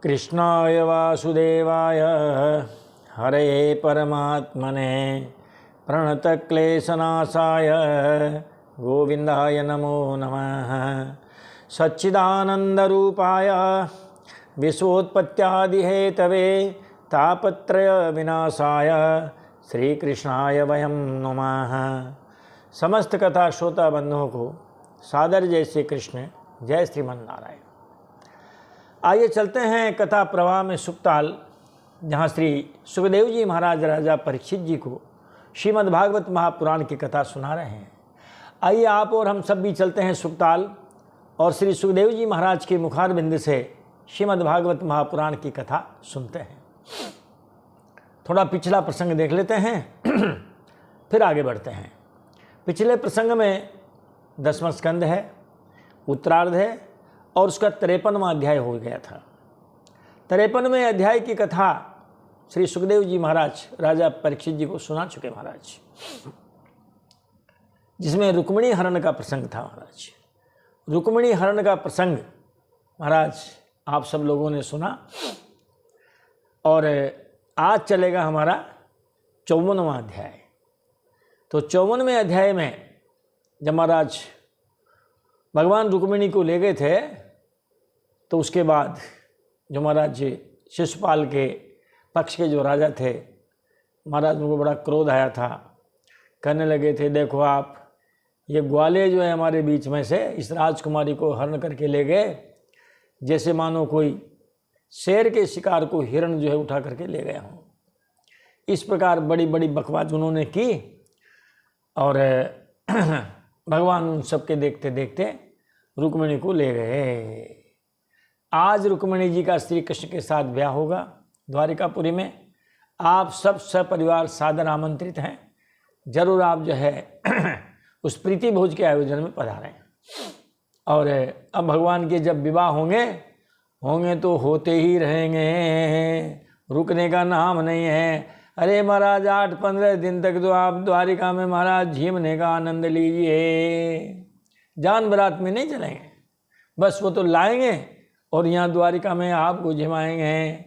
कृष्णाय वासुदेवाय हरे परमात्मने प्रणतक्लेशनाशाय गोविंदाय नमो नमः। सच्चिदानन्दरूपाय विश्वोत्पत्त्यादिहेतवे तापत्रय विनाशाय श्रीकृष्णाय वयं नमः। समस्त कथा श्रोता बंधुओं को सादर जय श्री कृष्ण, जय श्रीमन्नारायण। आइए चलते हैं कथा प्रवाह में सुखताल, जहाँ श्री सुखदेव जी महाराज राजा परीक्षित जी को श्रीमद् भागवत महापुराण की कथा सुना रहे हैं। आइए आप और हम सब भी चलते हैं सुखताल और श्री सुखदेव जी महाराज के मुखारबिंद से श्रीमद् भागवत महापुराण की कथा सुनते हैं। थोड़ा पिछला प्रसंग देख लेते हैं फिर आगे बढ़ते हैं। पिछले प्रसंग में 10वां स्कंद है, उत्तरार्ध है और उसका 53वां अध्याय हो गया था। 53वें अध्याय की कथा श्री सुखदेव जी महाराज राजा परीक्षित जी को सुना चुके महाराज, जिसमें रुक्मिणी हरण का प्रसंग था। महाराज रुक्मिणी हरण का प्रसंग महाराज आप सब लोगों ने सुना और आज चलेगा हमारा 54वां अध्याय। तो 54वें अध्याय में जब महाराज भगवान रुक्मिणी को ले गए थे तो उसके बाद जो महाराज शिशुपाल के पक्ष के जो राजा थे, महाराज उनको बड़ा क्रोध आया था। कहने लगे थे, देखो आप ये ग्वाले जो है हमारे बीच में से इस राजकुमारी को हरण करके ले गए, जैसे मानो कोई शेर के शिकार को हिरण जो है उठा करके ले गया हो। इस प्रकार बड़ी बड़ी बकवास उन्होंने की और भगवान उन सबके देखते देखते रुक्मिणी को ले गए। आज रुक्मिणी जी का श्री कृष्ण के साथ ब्याह होगा द्वारिकापुरी में। आप सब सपरिवार सादर आमंत्रित हैं। जरूर आप जो है उस प्रीति भोज के आयोजन में पधारें। और अब भगवान के जब विवाह होंगे तो होते ही रहेंगे, रुकने का नाम नहीं है। अरे महाराज 8-15 दिन तक तो आप द्वारिका में महाराज झीमने का आनंद लीजिए। जान बारात में नहीं चलेंगे, बस वो तो लाएंगे और यहाँ द्वारिका में आपको झिमाएंगे।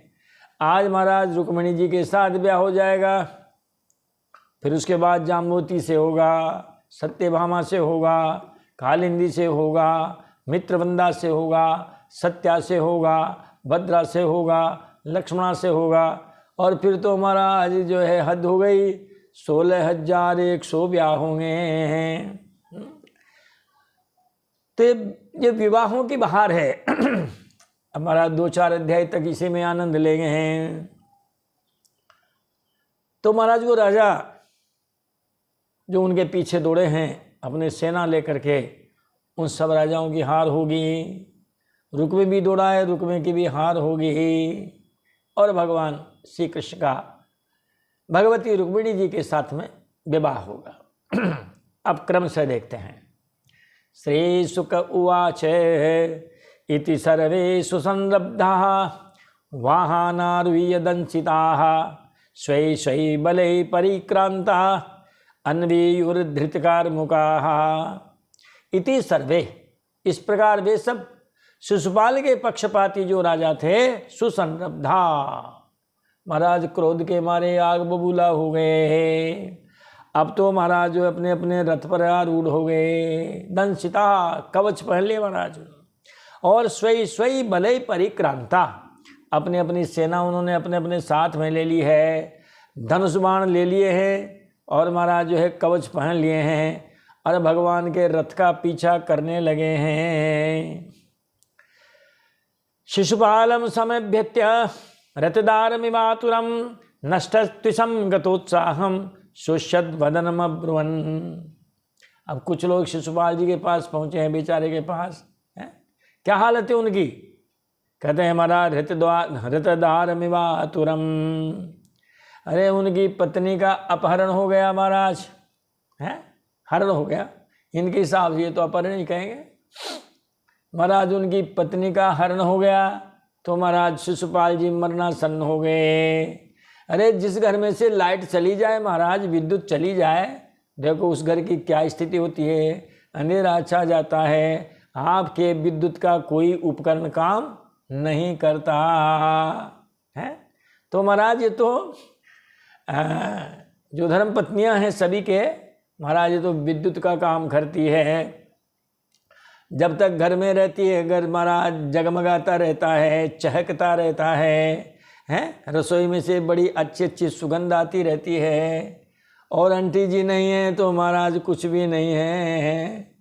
आज महाराज रुक्मिणी जी के साथ ब्याह हो जाएगा, फिर उसके बाद जाम्बवती से होगा, सत्यभामा से होगा, कालिंदी से होगा, मित्रवंदा से होगा, सत्या से होगा, भद्रा से होगा, लक्ष्मणा से होगा और फिर तो महाराज जो है हद हो गई। 16,100 ब्याह होंगे। तो ये विवाहों की बहार है। हमारा 2-4 अध्याय तक इसी में आनंद लेंगे हैं। तो महाराज वो राजा जो उनके पीछे दौड़े हैं अपने सेना लेकर के, उन सब राजाओं की हार होगी। रुक्मी भी दौड़ा है, रुक्मी की भी हार होगी और भगवान श्री कृष्ण का भगवती रुक्मिणी जी के साथ में विवाह होगा। अब क्रम से देखते हैं। श्री शुक उवाच इति सर्वे सुसंरब्धाः वाहनारुह्यदंसिताः स्वै स्वै बलै परिक्रांता अन्वीयुर्धृतकारमुकाः। इति सर्वे, इस प्रकार वे सब शिशुपाल के पक्षपाती जो राजा थे सुसंरब्धा, महाराज क्रोध के मारे आग बबूला हो गए। अब तो महाराज जो अपने अपने रथ पर आरूढ़ हो गए। दंसिता, कवच पहन लिए महाराज, और स्वई स्वई बलय परिक्रांता, अपने अपनी सेना उन्होंने अपने अपने साथ में ले ली है, धनुष बाण ले लिए हैं और महाराज जो है कवच पहन लिए हैं और भगवान के रथ का पीछा करने लगे हैं। शिशुपालम समभ्यत्य रथदारमिवातुरम नष्टस्त्विषम गतोत्साहम शुष्यद वदनम अब्रुवन। अब कुछ लोग शिशुपाल जी के पास पहुंचे हैं, बेचारे के पास है। क्या हालत है उनकी? कहते हैं महाराज रथदारमिवातुरम, अरे उनकी पत्नी का अपहरण हो गया महाराज, है हरण हो गया। इनके हिसाब से ये तो अपहरण ही कहेंगे। महाराज उनकी पत्नी का हरण हो गया तो महाराज शिशुपाल जी मरणासन्न हो गए। अरे जिस घर में से लाइट चली जाए महाराज, विद्युत चली जाए, देखो उस घर की क्या स्थिति होती है। अंधेरा छा जाता है, आपके विद्युत का कोई उपकरण काम नहीं करता है। तो महाराज ये तो जो धर्म पत्नियां हैं सभी के, महाराज ये तो विद्युत का काम करती है। जब तक घर में रहती है घर महाराज जगमगाता रहता है, चहकता रहता है, रसोई में से बड़ी अच्छी अच्छी सुगंध आती रहती है। और आंटी जी नहीं है तो महाराज कुछ भी नहीं है।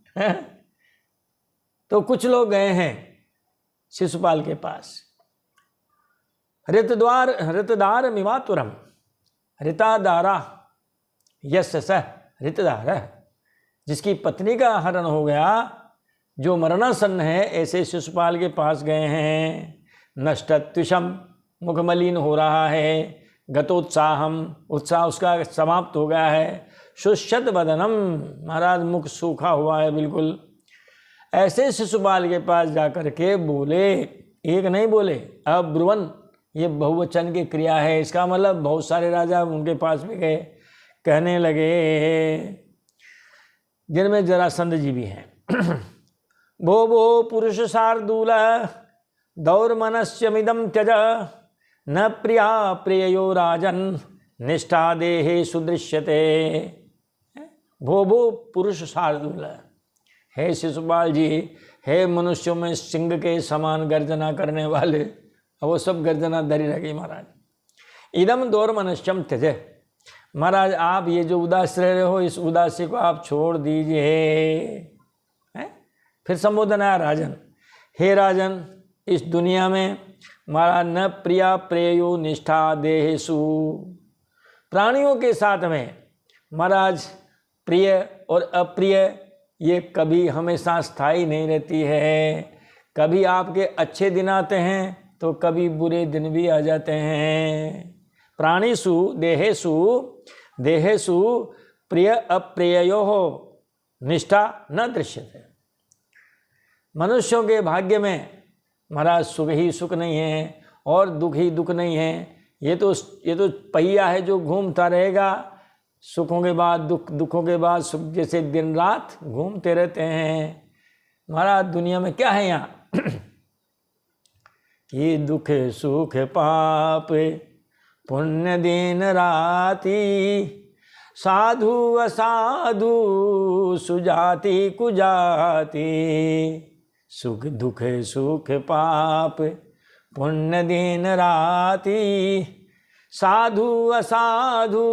तो कुछ लोग गए हैं शिशुपाल के पास। ऋतदार मिवातुरम ऋतादारा यस्य सह ऋतदार, जिसकी पत्नी का हरण हो गया, जो मरणासन्न है, ऐसे शिशुपाल के पास गए हैं। नष्टत्विषम, मुख मलिन हो रहा है। गतोत्साहम, उत्साह उसका समाप्त हो गया है। शुष्यत बदनम, महाराज मुख सूखा हुआ है बिल्कुल। ऐसे शिशुपाल के पास जाकर के बोले, एक नहीं बोले, अब्रुवन, ये बहुवचन की क्रिया है। इसका मतलब बहुत सारे राजा उनके पास भी गए, कहने लगे, जिनमें जरासंध जी भी हैं। भो भो पुरुष शार्दूल दौर्मनस्यमिदं त्यज, न प्रिया प्रियो राजन निष्ठा देहे सुदृश्यते। भो भो पुरुष शार्दूल, हे शिशुपाल जी, हे मनुष्यों में सिंह के समान गर्जना करने वाले, वो सब गर्जना धरी रही महाराज। इदम दौर्मनस्यम त्यज, महाराज आप ये जो उदास रह रहे हो, इस उदासी को आप छोड़ दीजिए। फिर संबोधन आया राजन, हे राजन, इस दुनिया में महाराज न प्रिया प्रेयो निष्ठा देहेसु, प्राणियों के साथ में महाराज प्रिय और अप्रिय ये कभी हमेशा स्थायी नहीं रहती है। कभी आपके अच्छे दिन आते हैं तो कभी बुरे दिन भी आ जाते हैं। प्राणीसु देहेसु देहेसु प्रिय अप्रियो निष्ठा न दृश्यते। मनुष्यों के भाग्य में महाराज सुख ही सुख नहीं है और दुख ही दुख नहीं है। ये तो पहिया है जो घूमता रहेगा, सुखों के बाद दुख, दुखों के बाद सुख, जैसे दिन रात घूमते रहते हैं। महाराज दुनिया में क्या है यहाँ कि दुख सुख पाप पुण्य दिन राति, साधु असाधु सुजाति कुजाति, सुख दुख सुख पाप पुण्य दिन राति, साधु असाधु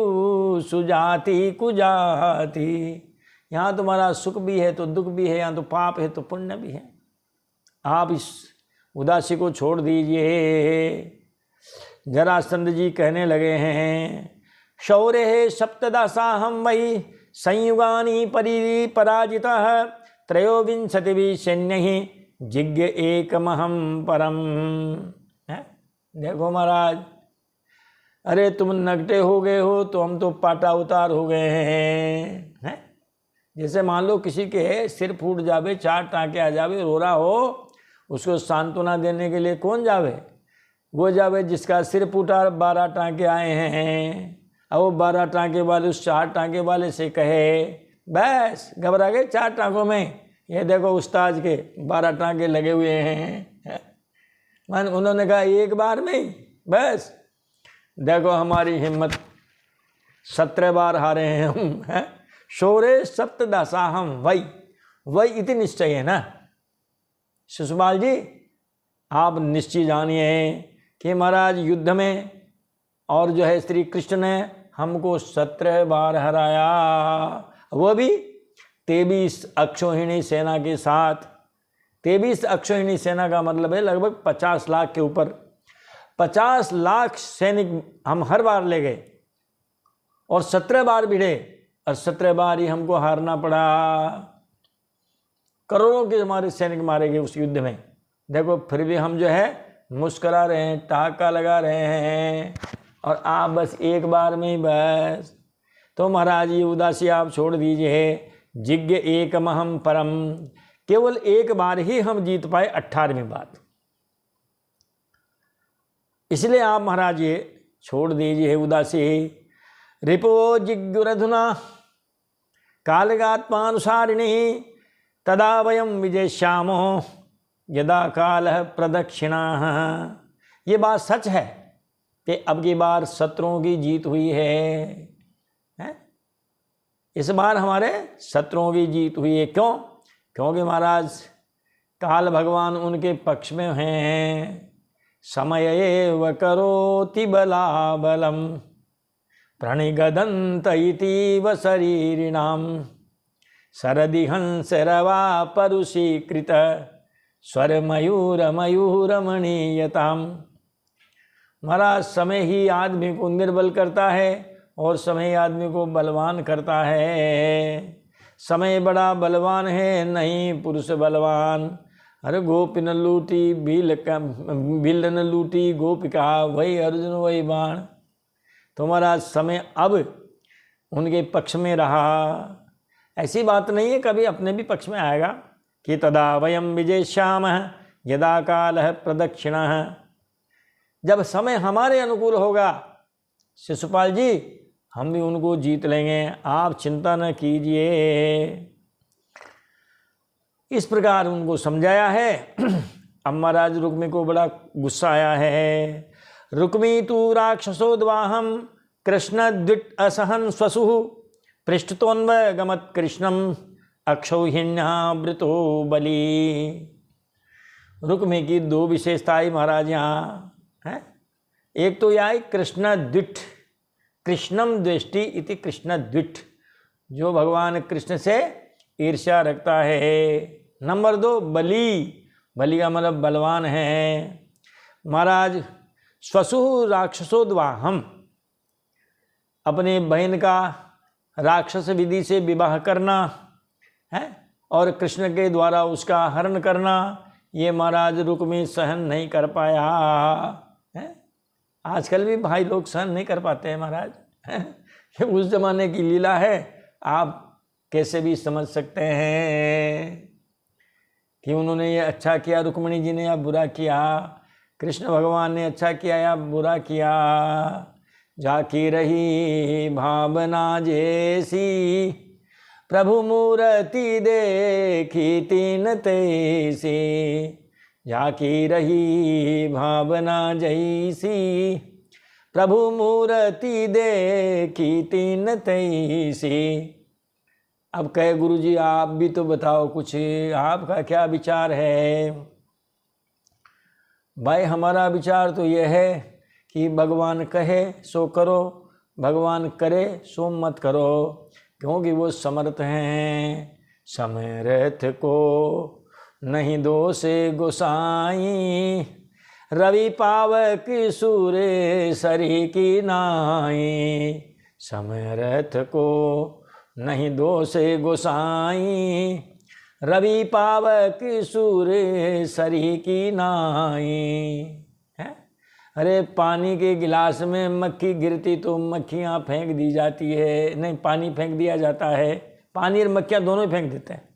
सुजाति कुजाति। यहाँ तुम्हारा सुख भी है तो दुख भी है, यहाँ तो पाप है तो पुण्य भी है। आप इस उदासी को छोड़ दीजिए। जरासंध जी कहने लगे हैं, शौर्य सप्तदासाहं वै संयुगानि पराजितः, त्रयोविंशतिभिः सैन्यैः जिज्ञ एकमहं परम। देखो महाराज, अरे तुम नगटे हो गए हो तो हम तो पाटा उतार हो गए हैं। जैसे मान लो किसी के सिर फूट जावे, 4 टाँके आ जावे, रो रहा हो, उसको सांत्वना देने के लिए कौन जावे? वो जावे जिसका सिर फूटा, 12 टाँके आए हैं। अब वो 12 टाँके वाले उस 4 टाँके वाले से कहे, बस घबरा गए 4 टाँकों में, ये देखो उस्ताद के 12 टाँके लगे हुए हैं। उन्होंने कहा एक बार में ही बस, देखो हमारी हिम्मत 17 बार हारे हैं हम। शौर्य सप्तदासाहं वही इतनी निश्चय है ना। शिशुपाल जी आप निश्चय जानिए कि महाराज युद्ध में और जो है श्री कृष्ण ने हमको 17 बार हराया, वो भी 23 अक्षौहिणी सेना के साथ। 23 अक्षौहिणी सेना का मतलब है लगभग 50 लाख के ऊपर। 50 लाख सैनिक हम हर बार ले गए और 17 बार भिड़े और 17 बार ही हमको हारना पड़ा। करोड़ों के हमारे सैनिक मारे गए उस युद्ध में। देखो फिर भी हम जो है मुस्करा रहे हैं, टाका लगा रहे हैं, और आप बस एक बार में ही बस। तो महाराज ये उदासी आप छोड़ दीजिए। जिज्ञ एकमहं परम, केवल एक बार ही हम जीत पाए, 18वीं बात। इसलिए आप महाराज ये छोड़ दीजिए उदासी। रिपो जिज्ञुरधुना कालगात्मानुसारिणी, तदा वयम विजयश्यामो यदा कालः प्रदक्षिणाः। ये बात सच है कि अब की बार शत्रुओं की जीत हुई है? इस बार हमारे शत्रुओं की जीत हुई है। क्यों? क्योंकि महाराज काल भगवान उनके पक्ष में हैं। समय एव करोति बलाबलम प्रणिगदंत इतीव शरीरिणाम शरदि हंसरवा परुषीकृत स्वर मयूर मयूरमणीयताम। महाराज समय ही आदमी को निर्बल करता है और समय आदमी को बलवान करता है। समय बड़ा बलवान है, नहीं पुरुष बलवान। अरे गोपी न लूटी बिल न लूटी गोपिका, वही अर्जुन वही बाण। तो महाराज समय अब उनके पक्ष में रहा। ऐसी बात नहीं है, कभी अपने भी पक्ष में आएगा कि तदा वयम विजेष्यामः यदा कालः प्रदक्षिणः। जब समय हमारे अनुकूल होगा शिशुपाल जी, हम भी उनको जीत लेंगे, आप चिंता न कीजिए। इस प्रकार उनको समझाया है। अब महाराज रुक्मी को बड़ा गुस्सा आया है। रुक्मी तू राक्षसोद्वाहम कृष्ण द्विट असहन स्वसुः पृष्ठतोन्वगमत् कृष्णम अक्षौहिण्यावृतो बली। रुक्मी की दो विशेषताएं महाराज यहाँ है। एक तो यह है कृष्ण द्विट, कृष्णम द्वेष्टि इति कृष्ण द्विट, जो भगवान कृष्ण से ईर्ष्या रखता है। नंबर 2 बली, बली का मतलब बलवान है। महाराज स्वसु राक्षसोद्वाहम, अपने बहन का राक्षस विधि से विवाह करना है और कृष्ण के द्वारा उसका हरण करना, ये महाराज रुक्मी सहन नहीं कर पाया है। आजकल भी भाई लोग सहन नहीं कर पाते हैं महाराज। ये उस जमाने की लीला है, आप कैसे भी समझ सकते हैं कि उन्होंने ये अच्छा किया रुक्मिणी जी ने या बुरा किया, कृष्ण भगवान ने अच्छा किया या बुरा किया। जाकी रही भावना जैसी प्रभु मूर्ति देखी तीन तैसी। जाकी रही भावना जैसी प्रभु मूर्ति देखी तीन तैसी। अब कहे गुरुजी आप भी तो बताओ कुछ, आपका क्या विचार है? भाई हमारा विचार तो यह है कि भगवान कहे सो करो, भगवान करे सो मत करो, क्योंकि वो समर्थ हैं। समर्थ को नहीं दोषे गोसाई, रवि पावक सूर्य सरी की नाई। समर्थ को नहीं दोषे गोसाई, रवि पावक सूर्य सरी की नाई। है? अरे पानी के गिलास में मक्खी गिरती तो मक्खियाँ फेंक दी जाती है, नहीं पानी फेंक दिया जाता है, पानी और मक्खियाँ दोनों ही फेंक देते हैं।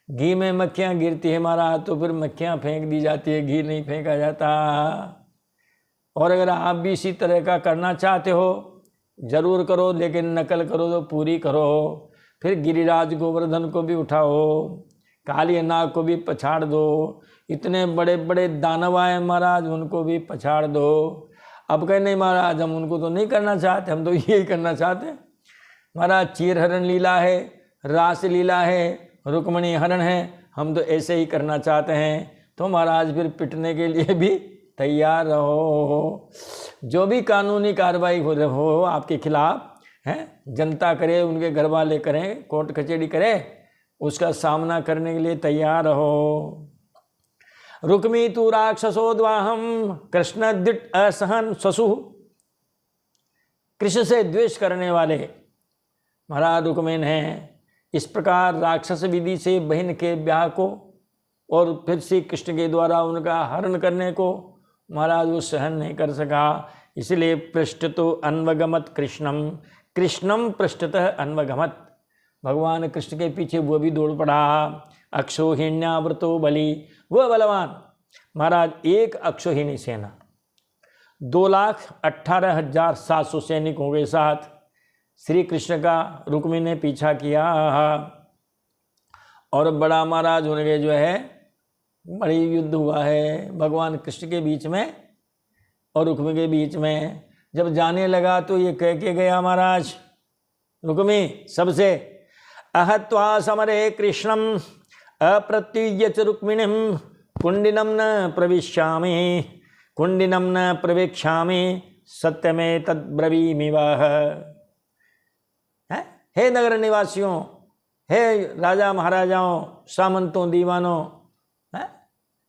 घी में मक्खियाँ गिरती है हमारा तो फिर मक्खियाँ फेंक दी जाती है, घी नहीं फेंका जाता। और अगर आप भी इसी तरह का करना चाहते हो जरूर करो, लेकिन नकल करो तो पूरी करो। फिर गिरिराज गोवर्धन को भी उठाओ, काली नाग को भी पछाड़ दो, इतने बड़े बड़े दानव आए महाराज उनको भी पछाड़ दो। अब कहे नहीं महाराज हम उनको तो नहीं करना चाहते, हम तो यही करना चाहते हैं। महाराज चीर हरण लीला है, रास लीला है, रुक्मिणी हरण है, हम तो ऐसे ही करना चाहते हैं। तो महाराज फिर पिटने के लिए भी तैयार रहो। जो भी कानूनी कार्रवाई हो आपके खिलाफ है, जनता करे, उनके घर वाले करें, कोर्ट कचहरी करे, उसका सामना करने के लिए तैयार रहो। रुक्मी तू राक्षसोद्वाहम कृष्ण दिट असहन स्वसु। कृष्ण से द्वेष करने वाले महाराज रुक्मिण हैं। इस प्रकार राक्षस विधि से बहन के ब्याह को और फिर श्री कृष्ण के द्वारा उनका हरण करने को महाराज वो सहन नहीं कर सका। इसलिए पृष्ठ तो अन्वगमत कृष्णम, कृष्णम पृष्ठतः अन्वगमत, भगवान कृष्ण के पीछे वो भी दौड़ पड़ा। अक्षौहिण्यावृतो बली, वो बलवान महाराज एक अक्षौहिणी सेना 2,18,700 सैनिकों के साथ श्री कृष्ण का रुक्मिणी ने पीछा किया और बड़ा महाराज उनके जो है बड़ी युद्ध हुआ है भगवान कृष्ण के बीच में और रुक्मी के बीच में। जब जाने लगा तो ये कह के गया महाराज रुक्मी सबसे, अहत्वा समरे कृष्णम अप्रत्युज्य च रुक्मिणीम कुंडिनम न प्रविश्यामि कुंडिनम न प्रवेक्ष्यामि सत्यमे तद्ब्रवीमि वः। हे नगर निवासियों, हे राजा महाराजाओं, सामंतों, दीवानों,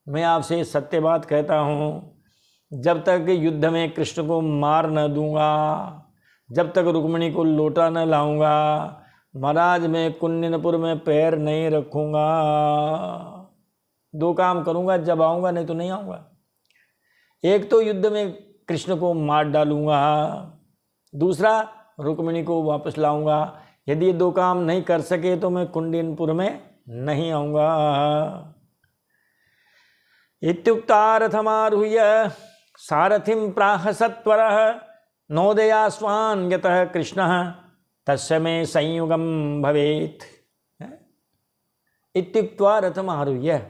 मैं आपसे सत्य बात कहता हूँ, जब तक युद्ध में कृष्ण को मार न दूंगा, जब तक रुक्मिणी को लौटा न लाऊंगा, महाराज मैं कुंडिनपुर में पैर नहीं रखूंगा। दो काम करूंगा, जब आऊंगा नहीं तो नहीं आऊंगा। एक तो युद्ध में कृष्ण को मार डालूंगा, दूसरा रुक्मिणी को वापस लाऊंगा। यदि ये दो काम नहीं कर सके तो मैं कुंडिनपुर में नहीं आऊंगा। इत्युक्ता रथमारुह्य सारथिं प्राह सत्वरः नोदयास्वान् यतः कृष्णः तस्य मे संयुगम भवेत्। इत्युक्त्वा रथमारुह्य,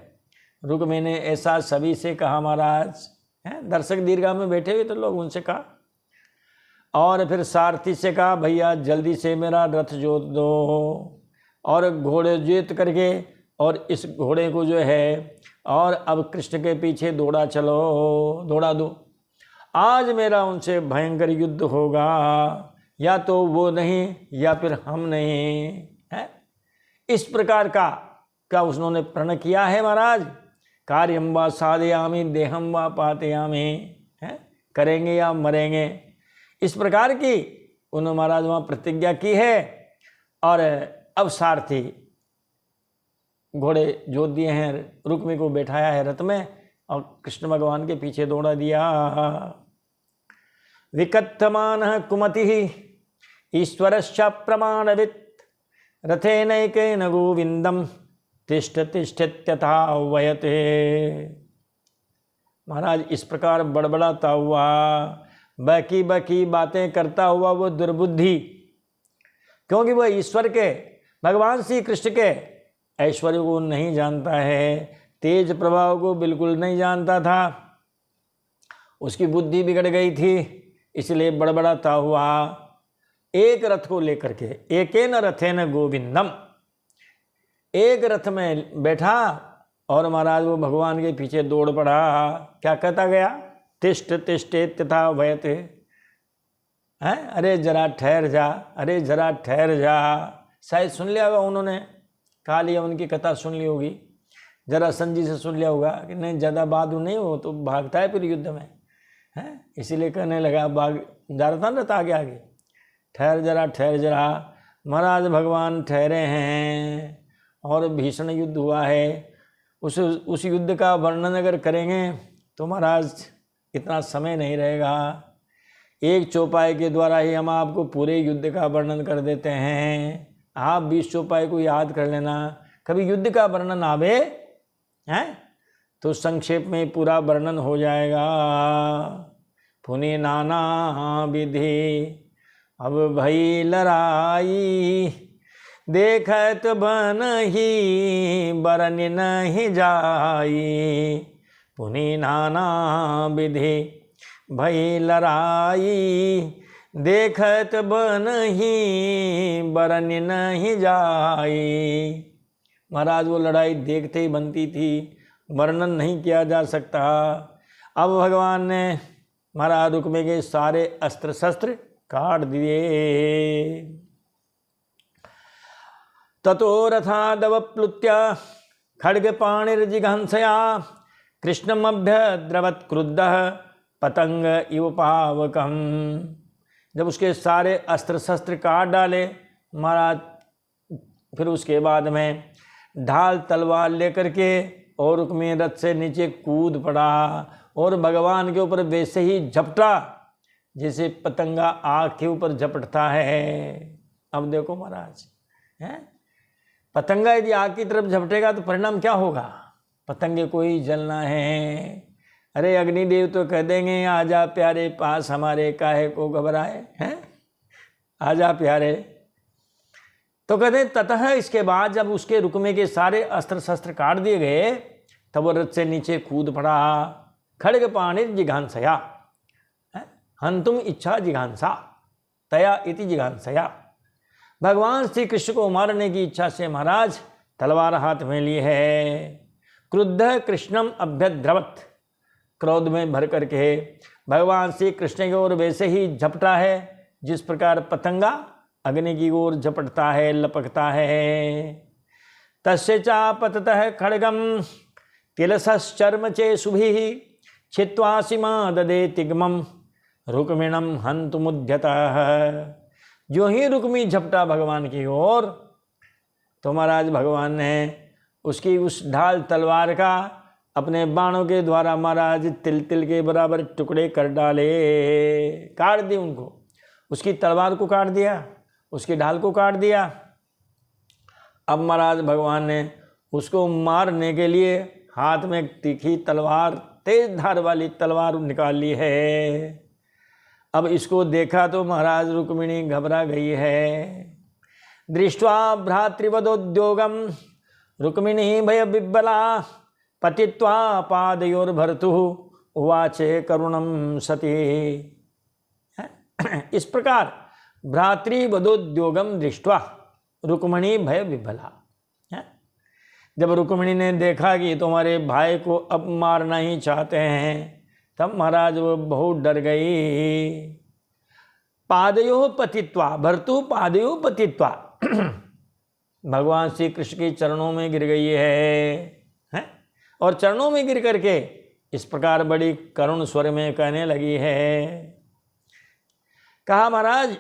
रुक्मिणी ने ऐसा सभी से कहा महाराज। दर्शक दीर्घा में बैठे हुए तो लोग उनसे कहा, और फिर सारथी से कहा भैया जल्दी से मेरा रथ जोत दो और घोड़े जोत करके और इस घोड़े को जो है और अब कृष्ण के पीछे दौड़ा चलो, दौड़ा दो। आज मेरा उनसे भयंकर युद्ध होगा, या तो वो नहीं या फिर हम नहीं है। इस प्रकार का क्या उन्होंने प्रण किया है महाराज। कार्यम व साधयामि देहम व पातयामि, है करेंगे या मरेंगे, इस प्रकार की उन्होंने महाराज वहाँ प्रतिज्ञा की है। और अब सारथी घोड़े जोत दिए हैं, रुक्मी को बैठाया है रथ में और कृष्ण भगवान के पीछे दौड़ा दिया। विकथमान कुमति ईश्वरश्च प्रमाणवित् रथेनैकेन गोविंदम तिष्ठ तिष्ठत्यथा वयते। महाराज इस प्रकार बड़बड़ाता हुआ, बकी बकी बातें करता हुआ वो दुर्बुद्धि, क्योंकि वह ईश्वर के भगवान श्री कृष्ण के ऐश्वर्य को नहीं जानता है, तेज प्रभाव को बिल्कुल नहीं जानता था, उसकी बुद्धि बिगड़ गई थी, इसलिए बड़बड़ाता हुआ एक रथ को लेकर के, एकेन रथेन गोविंदम, एक रथ में बैठा और महाराज वो भगवान के पीछे दौड़ पड़ा। क्या कहता गया, तिष्ठ तिष्ठे तथा भयते, हैं अरे जरा ठहर जा, अरे जरा ठहर जा। शायद सुन लिया होगा उन्होंने, कहा लिया उनकी कथा सुन ली होगी, जरा संजी से सुन लिया होगा कि नहीं ज़्यादा बहादुर नहीं हो तो भागता है फिर युद्ध में, हैं इसीलिए कहने लगा, भाग जा रहा था ना आगे आगे, ठहर जरा ठहर जरा। महाराज भगवान ठहरे हैं और भीषण युद्ध हुआ है। उस युद्ध का वर्णन अगर करेंगे तो महाराज इतना समय नहीं रहेगा। एक चौपाई के द्वारा ही हम आपको पूरे युद्ध का वर्णन कर देते हैं। आप 20 चौपाई को याद कर लेना, कभी युद्ध का वर्णन आवे हैं तो संक्षेप में पूरा वर्णन हो जाएगा। पुनि नाना विधि अब भई लड़ाई, देखत बन ही बरन नहीं जाई। पुनि नाना विधि भई लड़ाई, देखत बन ही बरन नहीं जाई। महाराज वो लड़ाई देखते ही बनती थी, वर्णन नहीं किया जा सकता। अब भगवान ने महाराज रुक्मी के सारे अस्त्र शस्त्र काट दिए। ततो रथादवप्लुत्य खड्गपाणिर्जिघंसया कृष्णमभ्यद्रवत् क्रुद्धः पतंग इव पावकम्। जब उसके सारे अस्त्र शस्त्र काट डाले महाराज, फिर उसके बाद में ढाल तलवार लेकर के और रुक्मी रथ से नीचे कूद पड़ा और भगवान के ऊपर वैसे ही झपटा जैसे पतंगा आग के ऊपर झपटता है। अब देखो महाराज, हैं पतंगा यदि आग की तरफ झपटेगा तो परिणाम क्या होगा, पतंगे को ही जलना है। अरे अग्निदेव तो कह देंगे आजा प्यारे पास हमारे, काहे को घबराए, हैं आजा प्यारे। तो कहते ततः इसके बाद जब उसके रुक्मी के सारे अस्त्र शस्त्र काट दिए गए तब वो रथ से नीचे कूद पड़ा। खड्ग पाणिर जिघांसया, हंतुम इच्छा जिघांसा तया इति जिघांसया। भगवान श्री कृष्ण को मारने की इच्छा से महाराज तलवार हाथ में लिए है। क्रुद्ध कृष्णम अभ्यद्रवत, क्रोध में भर करके भगवान श्री कृष्ण की ओर वैसे ही झपटा है जिस प्रकार पतंगा अग्नि की ओर झपटता है, लपकता है। तस्य चापततः खड्गम तिलसश्चर्म चेषुभिः छित्त्वा सीमा ददे तिग्मम रुक्मिणम हन्तुमुद्यतः। जो ही रुक्मी झपटा भगवान की ओर, तो महाराज भगवान ने उसकी उस ढाल तलवार का अपने बाणों के द्वारा महाराज तिल तिल के बराबर टुकड़े कर डाले, काट दिए उनको। उसकी तलवार को काट दिया, उसकी ढाल को काट दिया। अब महाराज भगवान ने उसको मारने के लिए हाथ में तीखी तलवार, तेज धार वाली तलवार निकाल ली है। अब इसको देखा तो महाराज रुक्मिणी घबरा गई है। दृष्ट्वा भ्रातृवदोद्योगम रुक्मिणी भय बिब्बला पतित्वा पादयोर्भर्तुः उवाचे करुणम सती। इस प्रकार भ्रातृवदोद्योगम दृष्ट्वा रुक्मिणी भय बिब्बला। जब रुक्मिणी ने देखा कि तुम्हारे भाई को अब मारना ही चाहते हैं, तब महाराज वो बहुत डर गई। पादयो पतित्वा, भर्तु पादयो पतित्वा, भगवान श्री कृष्ण के चरणों में गिर गई है, और चरणों में गिर करके इस प्रकार बड़ी करुण स्वर में कहने लगी है। कहा महाराज,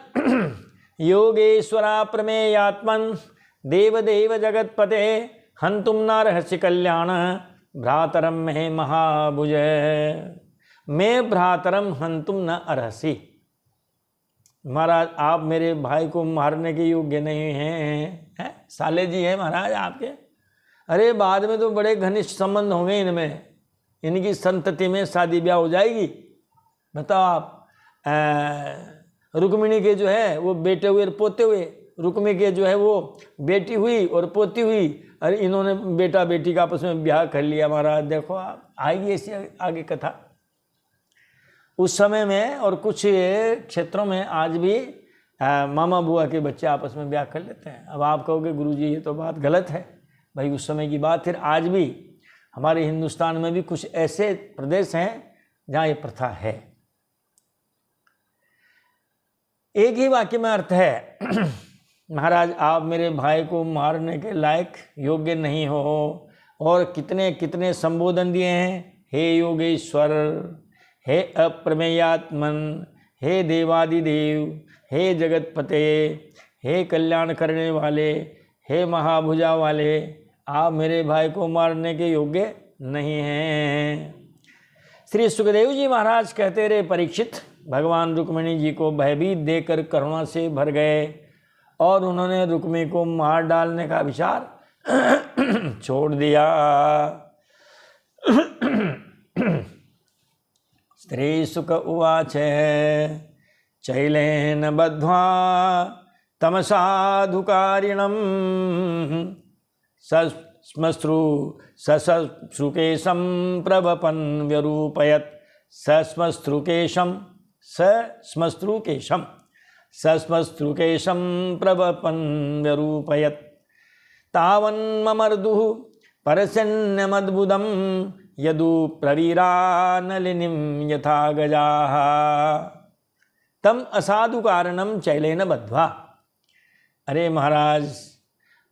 योगेश्वरा प्रमेयात्मन देवदेव जगतपते हंतुम नारहसि कल्याण भ्रातरम में महाभुज। मैं भ्रातरम हंतुम न अर्हसि। महाराज आप मेरे भाई को मारने के योग्य नहीं हैं, साले जी हैं महाराज आपके। अरे बाद में तो बड़े घनिष्ठ संबंध होंगे इनमें, इनकी संतति में शादी ब्याह हो जाएगी। बताओ आप, रुक्मिणी के जो है वो बेटे हुए और पोते हुए, रुक्मी के जो है वो बेटी हुई और पोती हुई, अरे इन्होंने बेटा बेटी का आपस में ब्याह कर लिया। महाराज देखो आप, आएगी ऐसी आगे कथा। उस समय में और कुछ क्षेत्रों में आज भी मामा बुआ के बच्चे आपस में ब्याह कर लेते हैं। अब आप कहोगे गुरुजी ये तो बात गलत है। भाई उस समय की बात, फिर आज भी हमारे हिंदुस्तान में भी कुछ ऐसे प्रदेश हैं जहाँ ये प्रथा है। एक ही वाक्य में अर्थ है, महाराज आप मेरे भाई को मारने के लायक योग्य नहीं हो। और कितने कितने संबोधन दिए हैं, हे योगेश्वर, हे अप्रमेयात्मन, हे देवादिदेव, हे जगतपते, हे कल्याण करने वाले, हे महाभुजा वाले, आप मेरे भाई को मारने के योग्य नहीं हैं। श्री सुखदेव जी महाराज कहते रहे, परीक्षित भगवान रुक्मिणी जी को भयभीत देकर करुणा से भर गए और उन्होंने रुक्मी को मार डालने का विचार छोड़ दिया। स्त्री सुख उवाच चैलेन बद्ध्वा तमसाधुकारिणम सश्मश्रुकेशं प्रवपन् व्यरूपयत्। सश्मश्रुकेशं प्रवपन् व्यरूपयत्। तावन्ममर्दुः परसन्नमद्भुतं यदु प्रवीरानलिनीं यथा गजाः। तम असाधु कारणम चैलेन बद्ध्वा। अरे महाराज,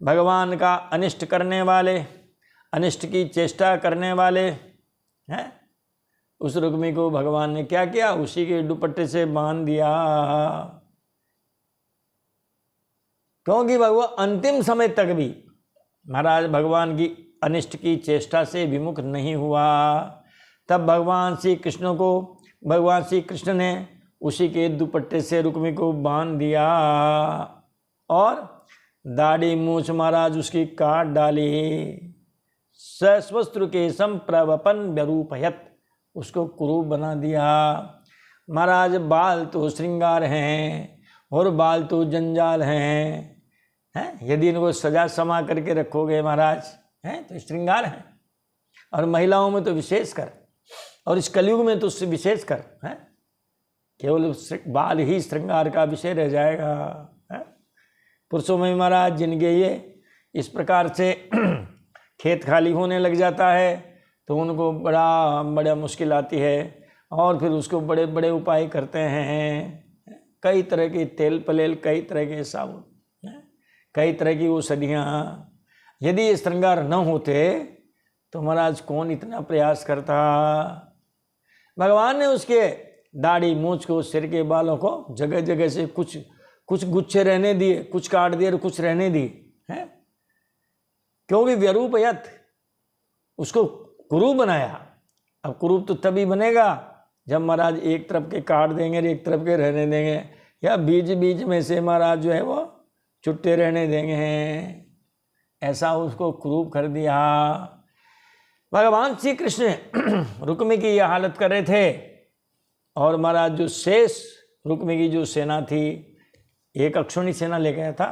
भगवान का अनिष्ट करने वाले, अनिष्ट की चेष्टा करने वाले हैं, उस रुक्मी को भगवान ने क्या किया, उसी के दुपट्टे से बांध दिया। क्योंकि भगवान अंतिम समय तक भी महाराज भगवान की अनिष्ट की चेष्टा से विमुख नहीं हुआ। तब भगवान श्री कृष्ण ने उसी के दुपट्टे से रुक्मी को बांध दिया और दाढ़ी मूछ महाराज उसकी काट डाली। सश्मश्रुकेशं प्रवपन् व्यरूपयत्, उसको कुरूप बना दिया। महाराज बाल तो श्रृंगार हैं और बाल तो जंजाल हैं, यदि इनको सजा समा करके रखोगे महाराज, हैं तो श्रृंगार हैं। और महिलाओं में तो विशेष कर, और इस कलयुग में तो उससे विशेष कर है, केवल बाल ही श्रृंगार का विषय रह जाएगा है? पुरुषों में महाराज जिनके ये इस प्रकार से खेत खाली होने लग जाता है तो उनको बड़ा मुश्किल आती है, और फिर उसको बड़े बड़े उपाय करते हैं, कई तरह के तेल पलेल, कई तरह के साबुन, कई तरह की औषधियाँ। यदि ये श्रृंगार न होते तो महाराज कौन इतना प्रयास करता। भगवान ने उसके दाढ़ी मूंछ को, सिर के बालों को जगह जगह से कुछ गुच्छे रहने दिए, कुछ काट दिए और कुछ रहने दिए हैं, क्योंकि व्यरूपयत उसको कुरूप बनाया। अब कुरूप तो तभी बनेगा जब महाराज एक तरफ के काट देंगे और एक तरफ के रहने देंगे, या बीच बीच में से महाराज जो है वो छुट्टे रहने देंगे, ऐसा उसको कुरूप कर दिया। भगवान श्री कृष्ण रुक्मी की यह हालत कर रहे थे, और महाराज जो शेष रुक्मी की जो सेना थी, एक अक्षुणी सेना ले गया था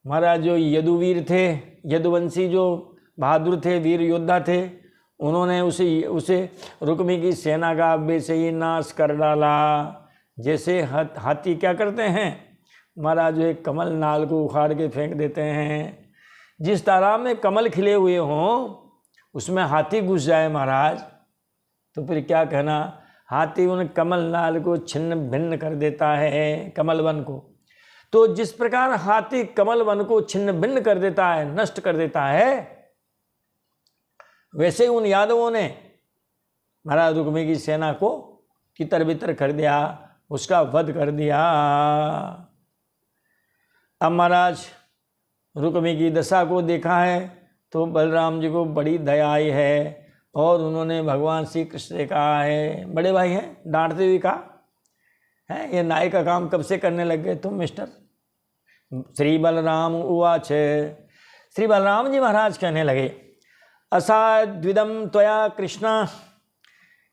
महाराज। जो यदुवीर थे, यदुवंशी जो बहादुर थे, वीर योद्धा थे, उन्होंने उसे रुक्मी की सेना का वैसे ही नाश कर डाला। जैसे हाथी क्या करते हैं महाराज, जो एक कमल नाल को उखाड़ के फेंक देते हैं। जिस तालाब में कमल खिले हुए हों उसमें हाथी घुस जाए महाराज, तो फिर क्या कहना, हाथी उन कमल नाल को छिन्न भिन्न कर देता है, कमल वन को। तो जिस प्रकार हाथी कमल वन को छिन्न भिन्न कर देता है, नष्ट कर देता है, वैसे उन यादवों ने महाराज रुक्मी की सेना को तितर बितर कर दिया, उसका वध कर दिया। अब महाराज रुक्मी की दशा को देखा है तो बलराम जी को बड़ी दया आई है, और उन्होंने भगवान श्री कृष्ण से कहा है, बड़े भाई हैं, डांटते हुए कहा है, ये नाई का काम कब से करने लग गए तुम मिस्टर। श्री बलराम उवाच, श्री बलराम जी महाराज कहने लगे, असाद्विदम त्वया कृष्ण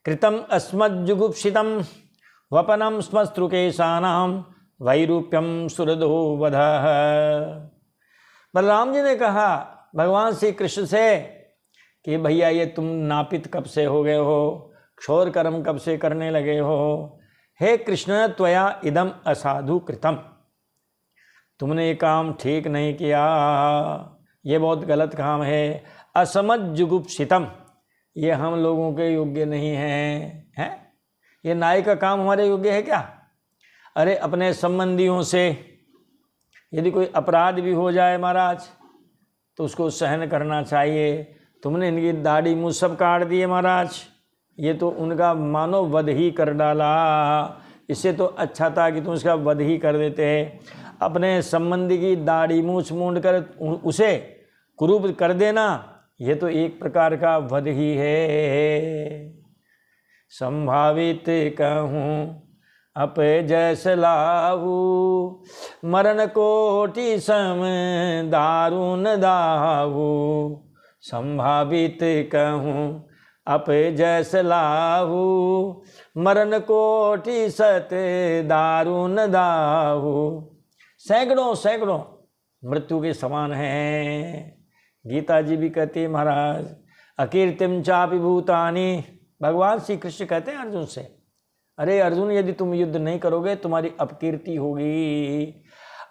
कृतम अस्मज्जुगुप्सितम वपनम स्मस्त्रुकेशानाम वैरूप्यम सुरदो वधः। बलराम जी ने कहा भगवान श्री कृष्ण से कि भैया ये तुम नापित कब से हो गए हो, क्षौर कर्म कब से करने लगे हो। हे कृष्ण त्वया इदम असाधु कृतम, तुमने ये काम ठीक नहीं किया, ये बहुत गलत काम है। असमज्जुगुप्सितम, ये हम लोगों के योग्य नहीं है। ये नाई का काम हमारे योग्य है क्या। अरे अपने संबंधियों से यदि कोई अपराध भी हो जाए महाराज तो उसको सहन करना चाहिए। तुमने इनकी दाढ़ी मुँह सब काट दिए महाराज, ये तो उनका मानो वध ही कर डाला। इससे तो अच्छा था कि तुम उसका वध ही कर देते। अपने संबंधी की दाढ़ी मूछ मूंड कर उसे कुरूप कर देना, ये तो एक प्रकार का वध ही है। संभावित कहूँ अप जैस लाहू, मरण कोटि सम दारुण दाहू। संभावित कहूँ अप जैस लाहू, मरण कोटि सत दारुण दाहू। सैकड़ों सैकड़ों मृत्यु के समान हैं। गीता जी भी कहती है महाराज, अकीर्तिम चापि भूतानि। भगवान श्री कृष्ण कहते हैं अर्जुन से, अरे अर्जुन यदि तुम युद्ध नहीं करोगे तुम्हारी अपकीर्ति होगी।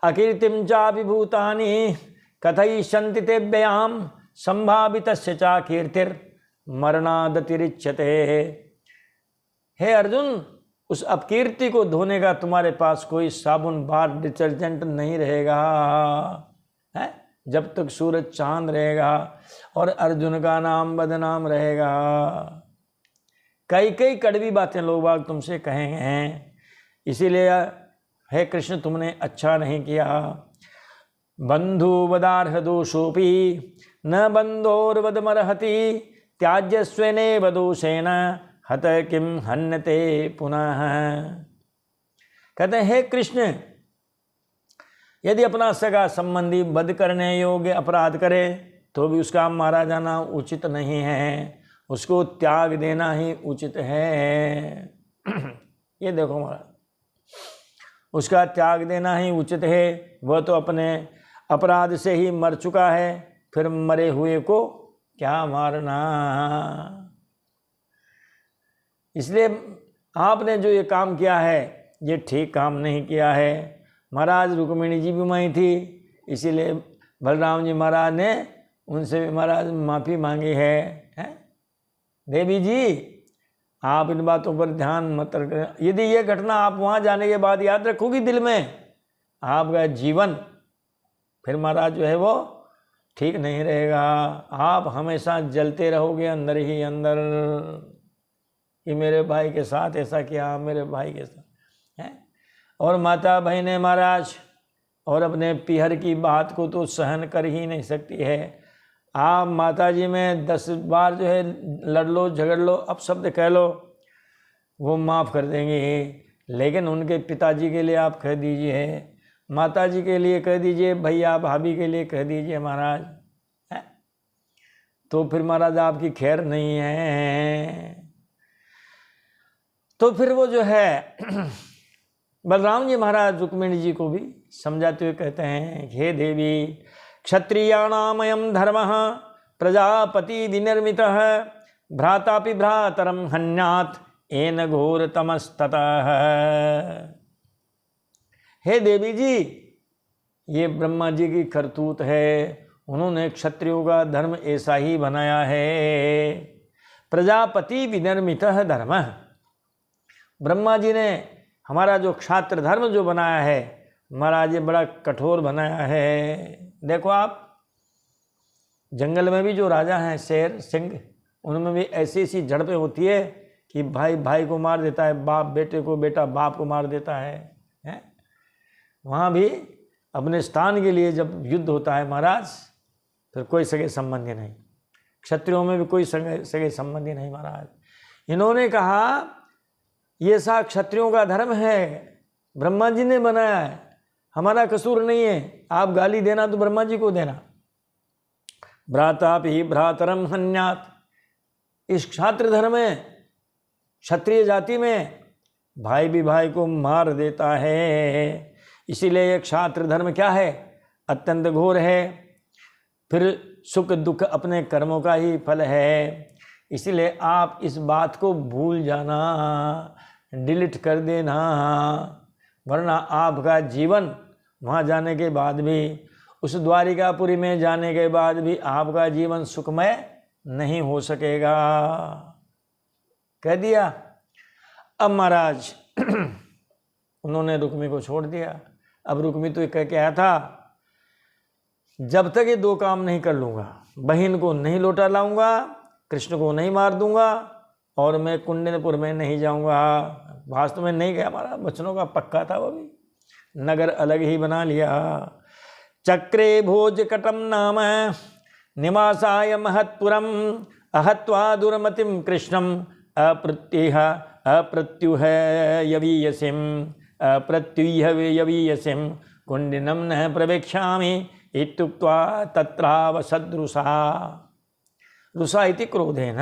अकीर्तिम चापि भूतानि कथयिष्यन्ति ते व्ययाम, संभावितस्य चा कीर्तिर मरणादतिरिच्यते। हे अर्जुन, उस अपकीर्ति को धोने का तुम्हारे पास कोई साबुन बार डिटर्जेंट नहीं रहेगा है, जब तक सूरज चांद रहेगा और अर्जुन का नाम बदनाम रहेगा। कई कई कड़वी बातें लोग बाग तुमसे कहे हैं, इसीलिए हे कृष्ण तुमने अच्छा नहीं किया। बंधु वदार्ह दोषोपि न बंधोर्वदमर्हति, त्याज्य स्वेनेव दोषेण हत किम हन्यते पुनः। कहते हैं हे कृष्ण, यदि अपना सगा संबंधी वध करने योग्य अपराध करे तो भी उसका मारा जाना उचित नहीं है, उसको त्याग देना ही उचित है। ये देखो महाराज, उसका त्याग देना ही उचित है। वह तो अपने अपराध से ही मर चुका है, फिर मरे हुए को क्या मारना। इसलिए आपने जो ये काम किया है ये ठीक काम नहीं किया है। महाराज रुक्मिणी जी भी वहीं थी, इसीलिए बलराम जी महाराज ने उनसे भी महाराज माफ़ी मांगी है? देवी जी आप इन बातों पर ध्यान मत रखें। यदि ये घटना आप वहाँ जाने के बाद याद रखोगी दिल में, आपका जीवन फिर महाराज जो है वो ठीक नहीं रहेगा। आप हमेशा जलते रहोगे अंदर ही अंदर कि मेरे भाई के साथ ऐसा किया, मेरे भाई के साथ है। और माता बहनें महाराज और अपने पीहर की बात को तो सहन कर ही नहीं सकती है। आप माता जी में 10 बार जो है लड़ लो झगड़ लो, अपशब्द कह लो, वो माफ़ कर देंगे, लेकिन उनके पिताजी के लिए आप कह दीजिए, माता जी के लिए कह दीजिए, भैया भाभी के लिए कह दीजिए महाराज है, तो फिर महाराज आपकी खैर नहीं है। तो फिर वो जो है बलराम जी महाराज रुक्मिणी जी को भी समझाते हुए कहते हैं, हे देवी क्षत्रियाणामयं धर्मः प्रजापति विनिर्मितः भ्रातापि भ्रातरं हन्यात् येन घोरतमस्ततः। हे देवी जी, ये ब्रह्मा जी की करतूत है, उन्होंने क्षत्रियों का धर्म ऐसा ही बनाया है। प्रजापति विनिर्मितः धर्मः, ब्रह्मा जी ने हमारा जो क्षात्र धर्म जो बनाया है महाराज ये बड़ा कठोर बनाया है। देखो आप जंगल में भी जो राजा हैं शेर सिंह, उनमें भी ऐसी ऐसी झड़पें होती है कि भाई भाई को मार देता है, बाप बेटे को, बेटा बाप को मार देता है? वहाँ भी अपने स्थान के लिए जब युद्ध होता है महाराज, फिर कोई सगे संबंधी नहीं, क्षत्रियों में भी कोई सगे संबंधी नहीं महाराज। इन्होंने कहा ये सा क्षत्रियों का धर्म है, ब्रह्मा जी ने बनाया है, हमारा कसूर नहीं है, आप गाली देना तो ब्रह्मा जी को देना। भ्रातापि भ्रातरम हन्यात्, इस क्षात्र धर्म में, क्षत्रिय जाति में भाई भी भाई को मार देता है। इसीलिए ये क्षात्र धर्म क्या है, अत्यंत घोर है, फिर सुख दुख अपने कर्मों का ही फल है। इसीलिए आप इस बात को भूल जाना, डिलीट कर देना, वरना आपका जीवन वहाँ जाने के बाद भी, उस द्वारिकापुरी में जाने के बाद भी आपका जीवन सुखमय नहीं हो सकेगा। कह दिया। अब महाराज उन्होंने रुक्मी को छोड़ दिया। अब रुक्मी तो कह के आया था, जब तक ये 2 काम नहीं कर लूँगा, बहन को नहीं लौटा लाऊंगा, कृष्ण को नहीं मार दूंगा, और मैं कुंडनपुर में नहीं जाऊंगा। वास्तव में नहीं गया, हमारा बचनों का पक्का था, वो भी नगर अलग ही बना लिया। चक्रे भोजकटम नाम निवासाय महत्पुरम अहत्वा दुर्मतिम कृष्णम अप्रत्युह अप्रत्युह यवीयसिम अप्रत्युह यवीयसिम कुंडिनम न प्रवेक्ष्यामि इत्युक्त्वा तत्रावसद्रुषा। रुषा इति क्रोधेन,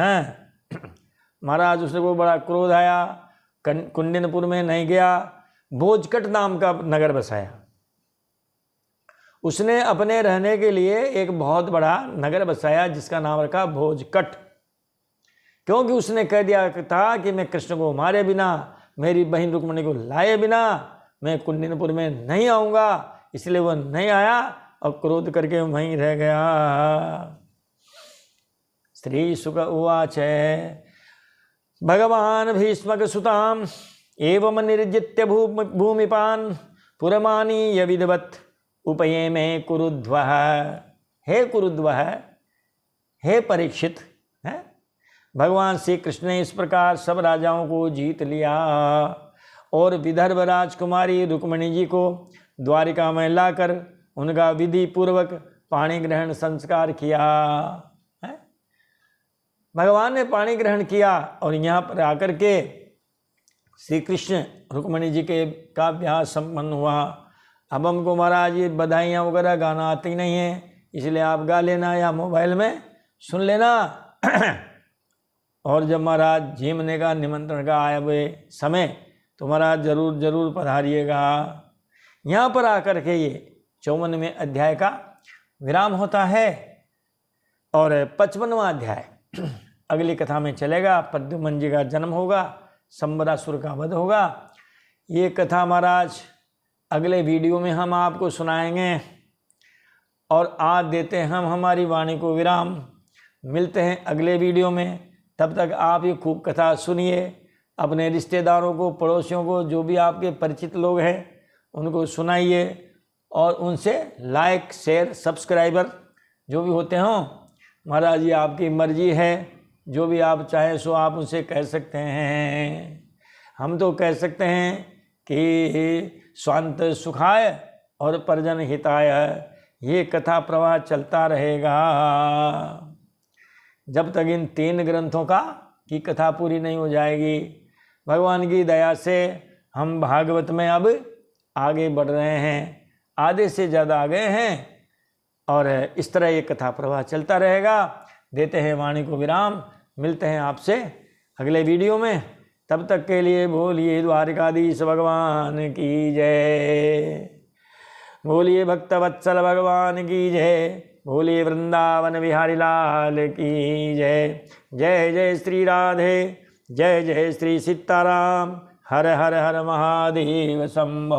महाराज उसने को बड़ा क्रोध आया, कुंडिनपुर में नहीं गया, भोजकट नाम का नगर बसाया। उसने अपने रहने के लिए एक बहुत बड़ा नगर बसाया जिसका नाम रखा भोजकट, क्योंकि उसने कह दिया था कि मैं कृष्ण को मारे बिना, मेरी बहन रुक्मिणी को लाए बिना मैं कुंडिनपुर में नहीं आऊँगा। इसलिए वो नहीं आया और क्रोध करके वहीं रह गया। श्री शुक उवाच भगवान भीष्मक सुताम एवं निर्जित्य भूमिपान पुरमानीय विधवत् उपये में कुरुध्वः। हे कुरुध्वः, हे परीक्षित, है भगवान श्री कृष्ण ने इस प्रकार सब राजाओं को जीत लिया और विदर्भ राजकुमारी रुक्मिणी जी को द्वारिका में लाकर उनका विधि पूर्वक पाणी ग्रहण संस्कार किया। भगवान ने पाणी ग्रहण किया और यहाँ पर आकर के श्री कृष्ण रुक्मिणी जी के का ब्याह संपन्न हुआ। अब हमको महाराज ये बधाइयाँ वगैरह गाना आती नहीं है, इसलिए आप गा लेना या मोबाइल में सुन लेना। और जब महाराज झीमने का निमंत्रण का आए हुए समय तो महाराज जरूर जरूर पधारिएगा। यहाँ पर आकर के ये 54वें अध्याय का विराम होता है और 55वां अध्याय अगली कथा में चलेगा। प्रद्युम्न जी का जन्म होगा, संबरासुर का वध होगा। ये कथा महाराज अगले वीडियो में हम आपको सुनाएंगे। और आज देते हैं हम हमारी वाणी को विराम। मिलते हैं अगले वीडियो में। तब तक आप ये खूब कथा सुनिए, अपने रिश्तेदारों को, पड़ोसियों को, जो भी आपके परिचित लोग हैं उनको सुनाइए और उनसे लाइक, शेयर, सब्सक्राइबर जो भी होते हों, महाराज ये आपकी मर्जी है। जो भी आप चाहें सो आप उनसे कह सकते हैं। हम तो कह सकते हैं कि स्वांत सुखाय और परिजन हिताय, ये कथा प्रवाह चलता रहेगा जब तक इन 3 ग्रंथों की कथा पूरी नहीं हो जाएगी। भगवान की दया से हम भागवत में अब आगे बढ़ रहे हैं, आधे से ज़्यादा आ गए हैं और इस तरह ये कथा प्रवाह चलता रहेगा। देते हैं वाणी को विराम। मिलते हैं आपसे अगले वीडियो में। तब तक के लिए बोलिए द्वारिकाधीश भगवान की जय, बोलिए भक्तवत्सल भगवान की जय, बोलिए वृंदावन बिहारी लाल की जय। जय जय श्री राधे, जय जय श्री सीताराम। हर हर हर महादेव शंभो।